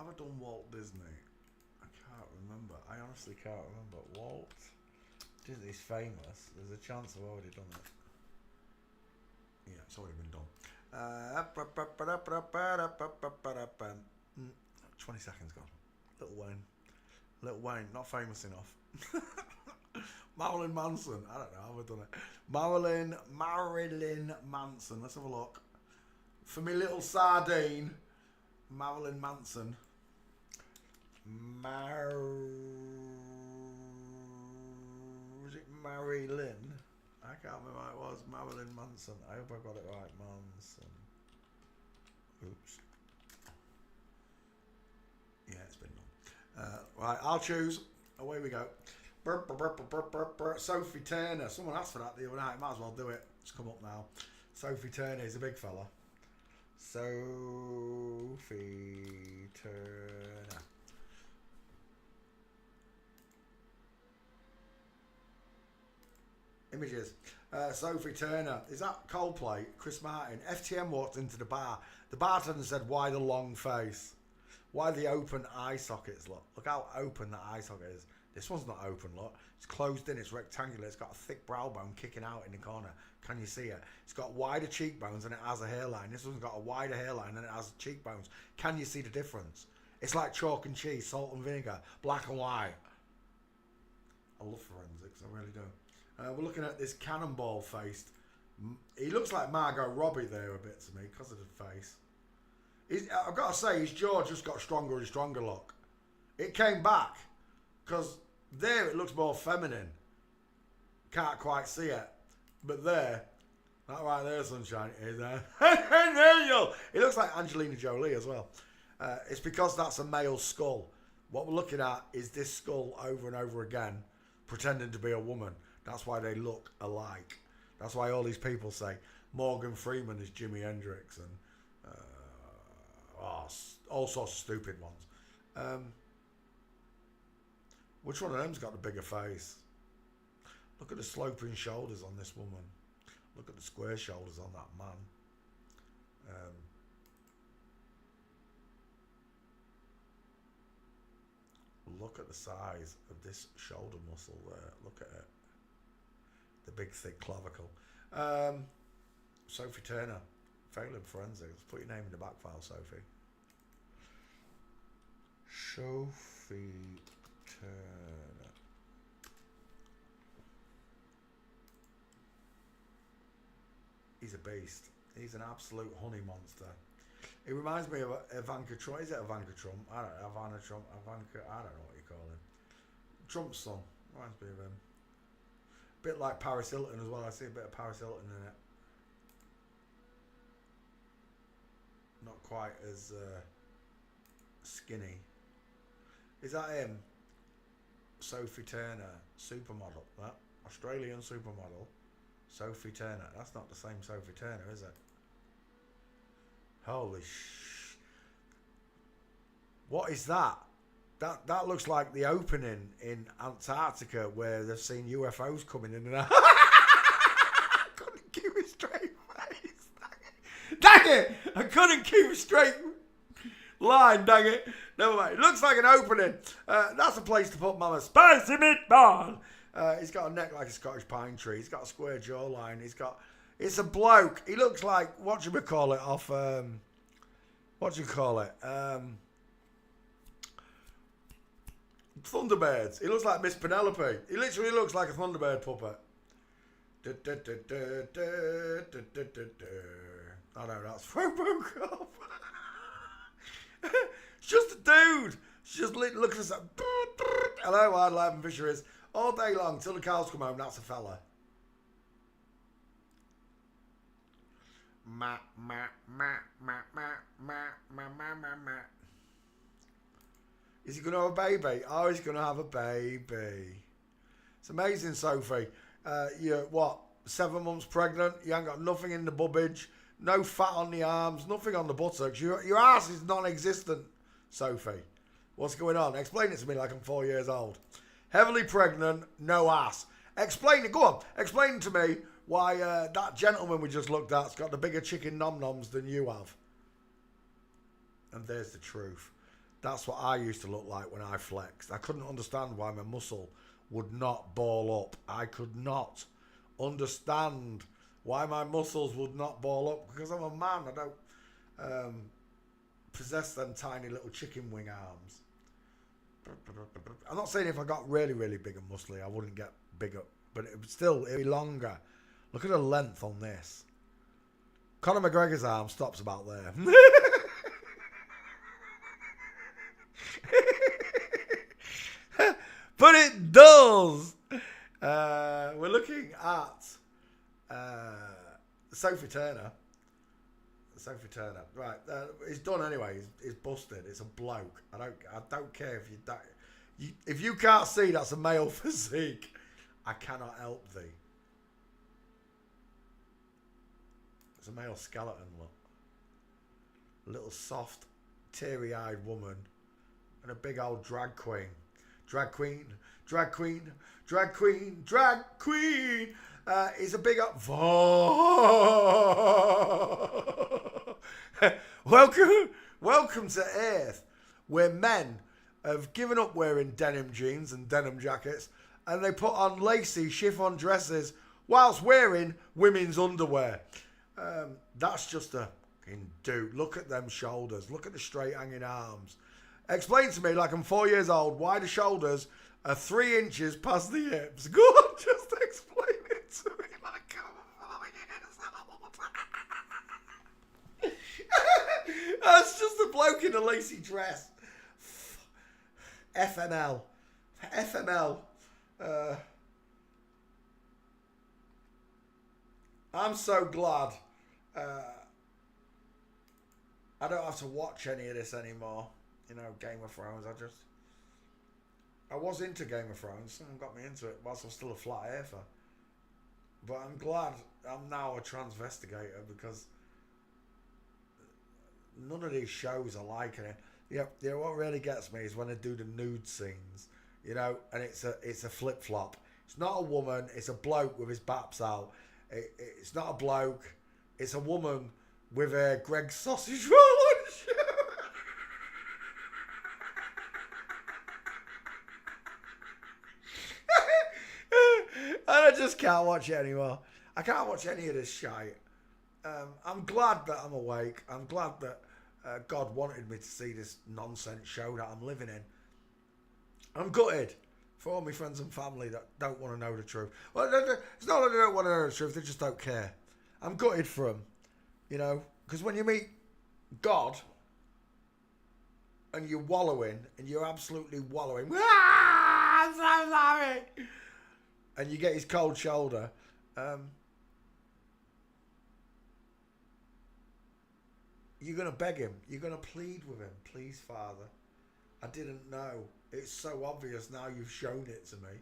Have I done Walt Disney? I can't remember. I honestly can't remember. Walt Disney's famous. There's a chance I've already done it. Yeah, it's already been done. 20 seconds gone. Little Wayne, not famous enough. Marilyn Manson. I don't know. Have I done it? Marilyn Manson. Let's have a look. For me little sardine. Marilyn Manson. Was it Marilyn? I can't remember what it was. Marilyn Manson. I hope I got it right. Manson. Oops. Yeah, it's been done. Right, I'll choose. Away we go. Sophie Turner. Someone asked for that the other night. Might as well do it. It's come up now. Sophie Turner is a big fella. Sophie Turner. Images. Sophie Turner. Is that Coldplay? Chris Martin. FTM walked into the bar. The bartender said, "Why the long face? Why the open eye sockets? Look how open that eye socket is. This one's not open, look. It's closed in, it's rectangular, it's got a thick brow bone kicking out in the corner. Can you see it? It's got wider cheekbones and it has a hairline. This one's got a wider hairline and it has cheekbones. Can you see the difference? It's like chalk and cheese, salt and vinegar, black and white." I love forensics, I really do. We're looking at this cannonball faced. He looks like Margot Robbie there a bit to me because of the face. I've got to say, his jaw just got stronger and stronger, look. It came back because there it looks more feminine. Can't quite see it. But there, that right there, sunshine, is there. He looks like Angelina Jolie as well. It's because that's a male skull. What we're looking at is this skull over and over again, pretending to be a woman. That's why they look alike. That's why all these people say Morgan Freeman is Jimi Hendrix and all sorts of stupid ones. Which one of them's got the bigger face? Look at the sloping shoulders on this woman. Look at the square shoulders on that man. Look at the size of this shoulder muscle there. Look at it. The big thick clavicle. Sophie Turner. Failing forensics. Put your name in the back file, Sophie. Sophie Turner. He's a beast. He's an absolute honey monster. He reminds me of Ivanka Trump. Is it Ivanka Trump? I don't know. Ivana Trump. Ivanka. I don't know what you call him. Trump's son. Reminds me of him. Bit like Paris Hilton as well. I see a bit of Paris Hilton in it. Not quite as skinny. Is that him? Sophie Turner, supermodel. That Australian supermodel. Sophie Turner. That's not the same Sophie Turner, is it? Holy sh! What is that? That looks like the opening in Antarctica where they've seen UFOs coming in and out. I couldn't keep a straight face. Dang it! I couldn't keep a straight line, dang it. Never mind. It looks like an opening. That's a place to put Mama Spicy Meatball. He's got a neck like a Scottish pine tree. He's got a square jawline. It's a bloke. He looks like, off, Thunderbirds. He looks like Miss Penelope. He literally looks like a Thunderbird puppet. Oh no, that's Robocop. It's just a dude. She's just looking at us like, hello, wildlife and fisheries. All day long, till the cows come home, that's a fella. Ma, ma, ma, ma, ma, ma, ma, ma, ma, ma. Is he going to have a baby? Oh, he's going to have a baby. It's amazing, Sophie. You're, 7 months pregnant? You ain't got nothing in the bubbage. No fat on the arms. Nothing on the buttocks. Your ass is non-existent, Sophie. What's going on? Explain it to me like I'm 4 years old. Heavily pregnant, no ass. Explain it. Go on. Explain to me why that gentleman we just looked at's got the bigger chicken nom-noms than you have. And there's the truth. That's what I used to look like when I flexed. I couldn't understand why my muscle would not ball up. I could not understand why my muscles would not ball up, because I'm a man. I don't possess them tiny little chicken wing arms. I'm not saying if I got really, really big and muscly, I wouldn't get bigger, but it would still, it'd be longer. Look at the length on this. Conor McGregor's arm stops about there. But it does. We're looking at Sophie Turner. Sophie Turner, right? It's done anyway. He's busted. It's a bloke. I don't care if you can't see that's a male physique. I cannot help thee. It's a male skeleton. Look, a little soft, teary-eyed woman, and a big old drag queen. Drag queen, drag queen, drag queen, drag queen. Is a big up. Welcome to Earth, where men have given up wearing denim jeans and denim jackets, and they put on lacy chiffon dresses whilst wearing women's underwear. That's just a fucking dude. Look at them shoulders. Look at the straight hanging arms. Explain to me, like I'm 4 years old, why the shoulders are 3 inches past the hips. Go on, just explain it to me like I'm 4 years old. That's just a bloke in a lacy dress. FNL. FNL. I'm so glad I don't have to watch any of this anymore. You know, Game of Thrones. I was into Game of Thrones. Someone got me into it whilst I was still a flat earther. But I'm glad I'm now a transvestigator, because none of these shows are liking it. Yeah, what really gets me is when they do the nude scenes, you know, and it's a flip flop. It's not a woman. It's a bloke with his baps out. It's not a bloke. It's a woman with a Greg's sausage roll on his shoe. And I just can't watch it anymore. I can't watch any of this shite. I'm glad that I'm awake. I'm glad that God wanted me to see this nonsense show that I'm living in. I'm gutted for all my friends and family that don't want to know the truth. Well, it's not that they don't want to know the truth, they just don't care. I'm gutted for them, you know, because when you meet God and you're wallowing, and you're absolutely wallowing, I'm so sorry, and you get his cold shoulder, you're going to beg him. You're going to plead with him. Please, Father, I didn't know. It's so obvious now you've shown it to me.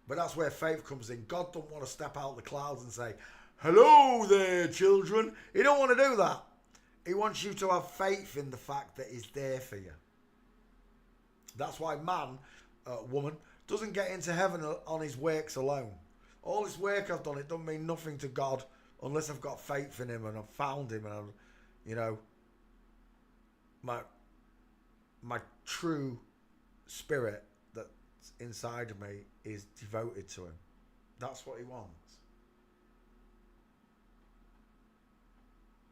But that's where faith comes in. God don't want to step out of the clouds and say, hello there, children. He don't want to do that. He wants you to have faith in the fact that he's there for you. That's why woman, doesn't get into heaven on his works alone. All this work I've done, it doesn't mean nothing to God unless I've got faith in him and I've found him, and I'm, you know, my true spirit that's inside of me is devoted to him. That's what he wants.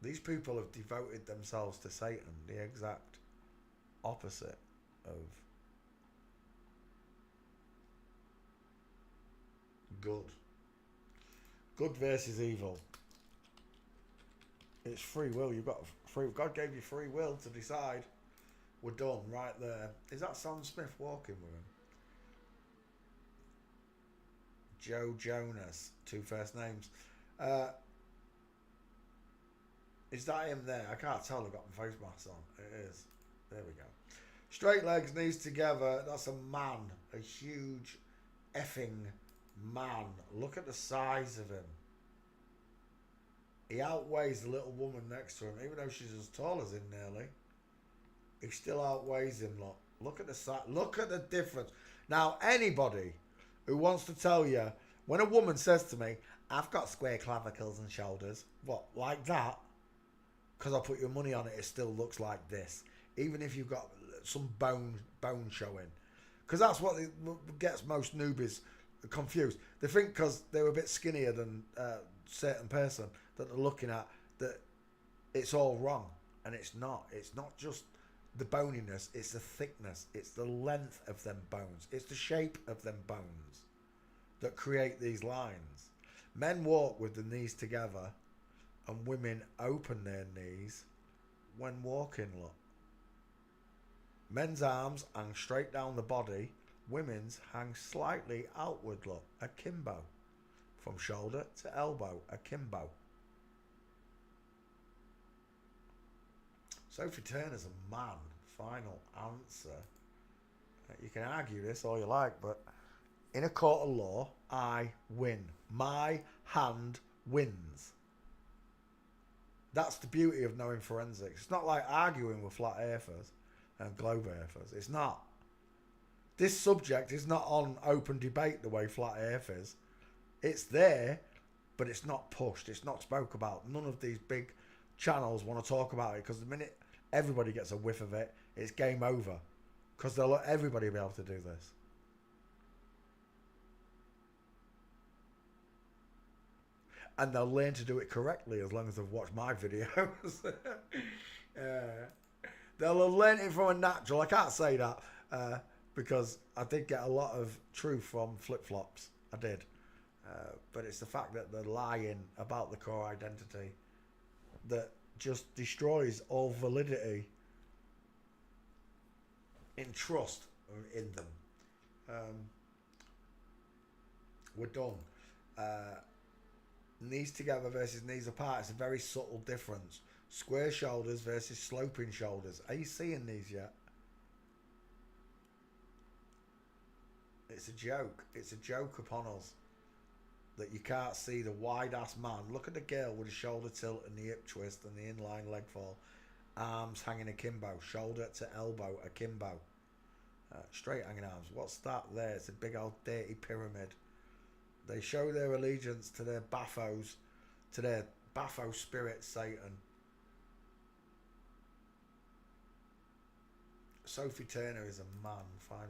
These people have devoted themselves to Satan, the exact opposite of good. Good versus evil. It's free will. You've got free. God gave you free will to decide. We're done right there. Is that Sam Smith walking with him? Joe Jonas, 2 first names. Is that him there? I can't tell. I've got my face mask on. It is. There we go. Straight legs, knees together. That's a man. A huge effing man. Look at the size of him. He outweighs the little woman next to him, even though she's as tall as him nearly. He still outweighs him. Look at the size. Look at the difference. Now, anybody who wants to tell you, when a woman says to me, I've got square clavicles and shoulders, what, like that? Because I put your money on it, it still looks like this. even if you've got some bone showing, because that's what gets most newbies confused. They think because they're a bit skinnier than a certain person that they're looking at, that it's all wrong, and it's not. It's not just the boniness, it's the thickness, it's the length of them bones, it's the shape of them bones that create these lines. Men walk with the knees together, and women open their knees when walking, look. Men's arms hang straight down the body, women's hang slightly outward, look, akimbo. From shoulder to elbow, akimbo. Sophie Turner's a man. Final answer. You can argue this all you like, but in a court of law, I win. My hand wins. That's the beauty of knowing forensics. It's not like arguing with flat earthers and globe earthers. It's not. This subject is not on open debate the way flat earth is. It's there, but it's not pushed. It's not spoke about. None of these big channels want to talk about it, because the minute everybody gets a whiff of it, it's game over, because they'll let everybody be able to do this. And they'll learn to do it correctly as long as they've watched my videos. They'll have learned it from a natural. I can't say that because I did get a lot of truth from flip-flops. I did. But it's the fact that they're lying about the core identity that just destroys all validity in trust in them. We're done. Knees together versus knees apart. It's a very subtle difference. Square shoulders versus sloping shoulders. Are you seeing these yet? It's a joke. It's a joke upon us that you can't see the wide ass man. Look at the girl with the shoulder tilt and the hip twist and the inline leg fall. Arms hanging akimbo. Shoulder to elbow akimbo. Straight hanging arms. What's that there? It's a big old dirty pyramid. They show their allegiance to their Baphos, to their Bapho spirit, Satan. Sophie Turner is a man, finally.